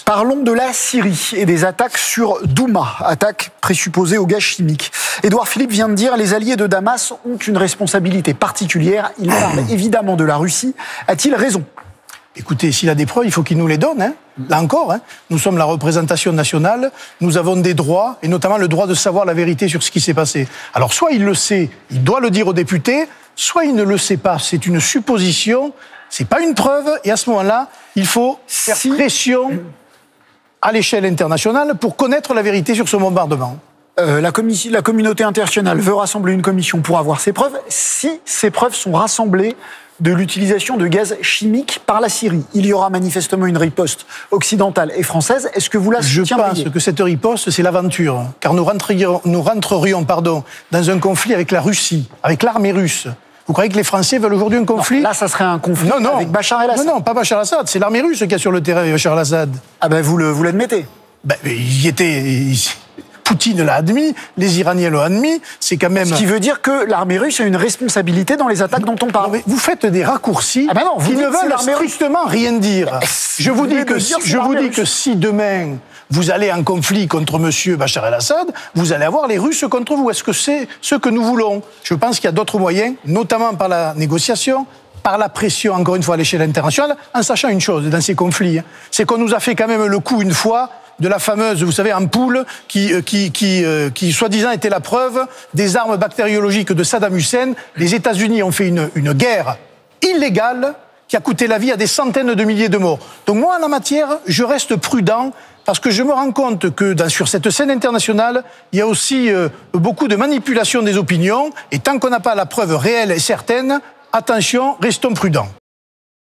Parlons de la Syrie et des attaques sur Douma, attaques présupposées au gaz chimique. Édouard Philippe vient de dire les alliés de Damas ont une responsabilité particulière. Il parle évidemment de la Russie. A-t-il raison ? Écoutez, s'il a des preuves, il faut qu'il nous les donne. Là encore, nous sommes la représentation nationale, nous avons des droits, et notamment le droit de savoir la vérité sur ce qui s'est passé. Alors soit il le sait, il doit le dire aux députés, soit il ne le sait pas. C'est une supposition, c'est pas une preuve, et à ce moment-là, il faut faire pression à l'échelle internationale pour connaître la vérité sur ce bombardement. La communauté internationale veut rassembler une commission pour avoir ces preuves. Si ces preuves sont rassemblées de l'utilisation de gaz chimique par la Syrie, il y aura manifestement une riposte occidentale et française. Est-ce que vous la soutiendriez ? Je pense que cette riposte, c'est l'aventure, car nous rentrerions dans un conflit avec la Russie, avec l'armée russe. Vous croyez que les Français veulent aujourd'hui un conflit ? Là, ça serait un conflit avec Bachar el-Assad. Non, pas Bachar el-Assad, c'est l'armée russe qui est sur le terrain avec Bachar el-Assad. Ah ben vous l'admettez. Il y était... Poutine l'a admis, les Iraniens l'ont admis, c'est quand même... Ce qui veut dire que l'armée russe a une responsabilité dans les attaques dont on parle. Non, mais vous faites des raccourcis qui ne veulent strictement rien dire. Je vous dis que si demain vous allez en conflit contre M. Bachar el-Assad, vous allez avoir les Russes contre vous. Est-ce que c'est ce que nous voulons ? Je pense qu'il y a d'autres moyens, notamment par la négociation, par la pression, encore une fois, à l'échelle internationale, en sachant une chose dans ces conflits, c'est qu'on nous a fait quand même le coup une fois de la fameuse, vous savez, ampoule qui soi-disant était la preuve des armes bactériologiques de Saddam Hussein. Les États-Unis ont fait une guerre illégale qui a coûté la vie à des centaines de milliers de morts. Donc moi, en la matière, je reste prudent parce que je me rends compte que sur cette scène internationale, il y a aussi beaucoup de manipulation des opinions. Et tant qu'on n'a pas la preuve réelle et certaine, attention, restons prudents.